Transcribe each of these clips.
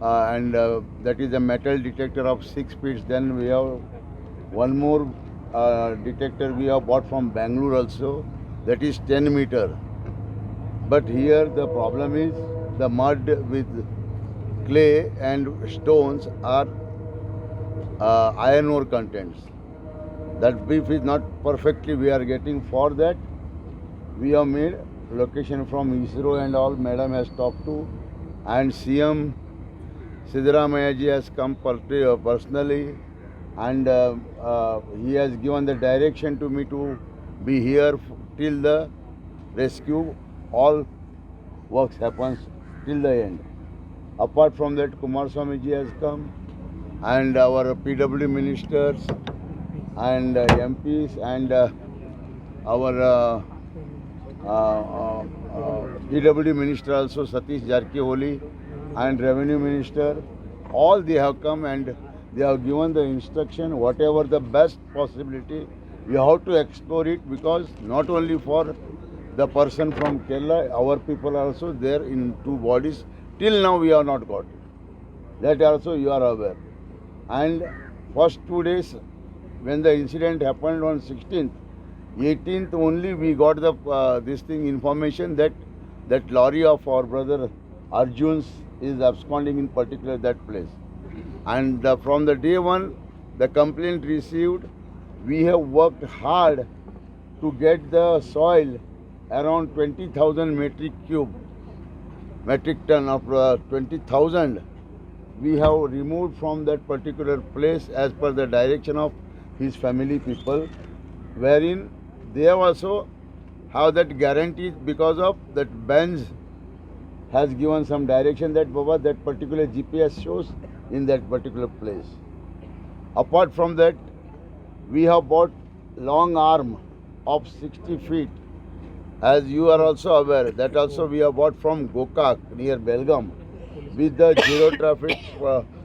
and that is a metal detector of 6 feet. Then we have one more detector we have bought from Bangalore also, that is 10 meter. But here the problem is the mud with clay and stones are iron ore contents. That beef is not perfectly we are getting. For that we have made location from ISRO and all. Madam has talked to, and CM Siddaramaiah ji has come personally, and he has given the direction to me to be here till the rescue. All works happens till the end. Apart from that, Kumar Swami ji has come, and our PW ministers and MPs and our PW minister also, Satish Jarkioli, and revenue minister, all they have come and they have given the instruction whatever the best possibility we have to explore it, because not only for the person from Kerala, our people are also there in two bodies. Till now we have not got it. That also you are aware. And first 2 days when the incident happened on 16th, 18th only we got the this thing information that that lorry of our brother Arjun's is absconding in particular that place. And from the day one the complaint received, we have worked hard to get the soil around 20,000 metric ton of 20,000 we have removed from that particular place as per the direction of his family people, wherein they have also have that guarantee because of that Benz has given some direction that Baba that particular GPS shows in that particular place. Apart from that, we have bought long arm of 60 feet. As you are also aware, that also we have bought from Gokak near Belgaum. With the zero traffic,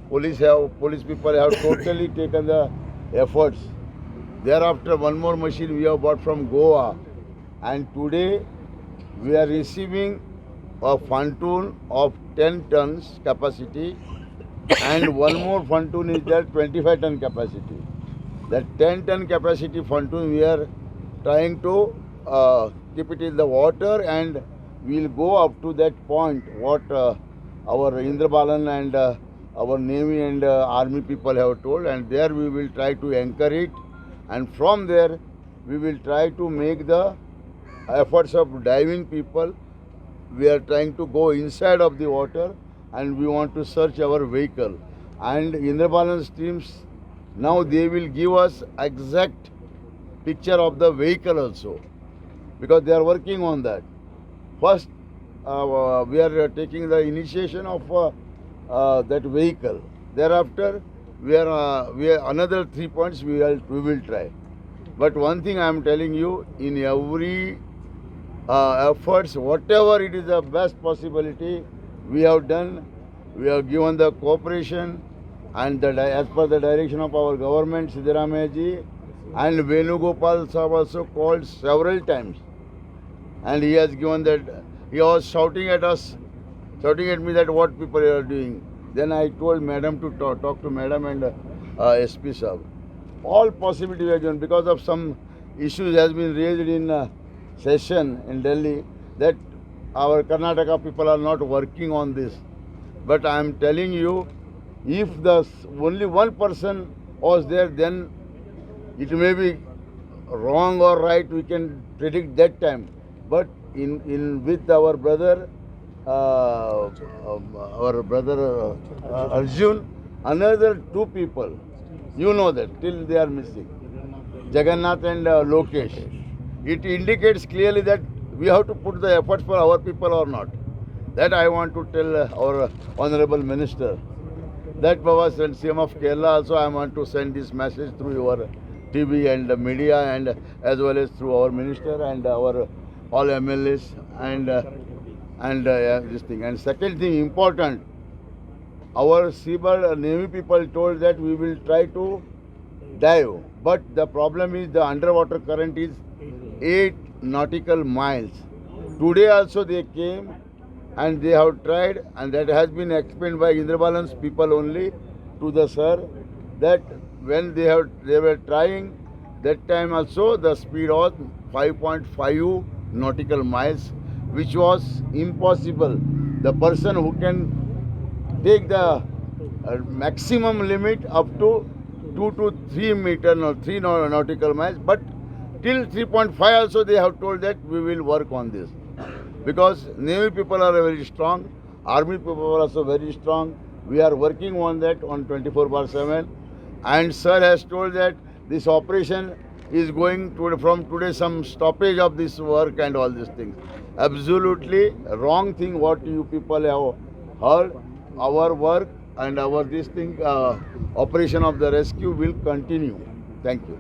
police people have totally taken the efforts. Thereafter, one more machine we have bought from Goa, and today we are receiving a pontoon of 10 tons capacity, and one more pontoon is there 25 ton capacity. That 10-ton capacity pontoon we are trying to keep it in the water, and we will go up to that point what our Indrabalan and our Navy and Army people have told, and there we will try to anchor it, and from there we will try to make the efforts of diving people. We are trying to go inside of the water and we want to search our vehicle. And Indrabalan streams, now they will give us exact picture of the vehicle also, because they are working on that. First, we are taking the initiation of that vehicle. Thereafter, we are another 3 points we will try. But one thing I am telling you, in every efforts, whatever it is the best possibility, we have done. We have given the cooperation, and as per the direction of our government, Siddaramaiah ji, and Venugopal Sahab also called several times, and he has given that, he was shouting at us, shouting at me that what people are doing. Then I told Madam to talk to Madam and SP Sahab. All possibility we have given, because of some issues has been raised in session in Delhi that our Karnataka people are not working on this. But I am telling you, if the only one person was there, then it may be wrong or right, we can predict that time. But in with our brother Arjun, another 2 people, you know that, till they are missing, Jagannath and Lokesh. It indicates clearly that we have to put the efforts for our people or not. That I want to tell our Honorable Minister. That Baba and CM of Kerala also I want to send this message through your TV and media, and as well as through our Minister and our all MLAs and this thing. And second thing important, our Seabird Navy people told that we will try to dive, but the problem is the underwater current is 8 nautical miles. Today also they came and they have tried, and that has been explained by Indrabalan's people only to the sir, that when they were trying, that time also the speed was 5.5 nautical miles, which was impossible. The person who can take the maximum limit up to 2 to 3 meter, no, 3 nautical miles, but till 3.5 also they have told that we will work on this, because Navy people are very strong, Army people are also very strong. We are working on that on 24/7, and sir has told that this operation is going to, from today, some stoppage of this work and all these things. Absolutely wrong thing what you people have heard. Our work and our this thing, operation of the rescue will continue. Thank you.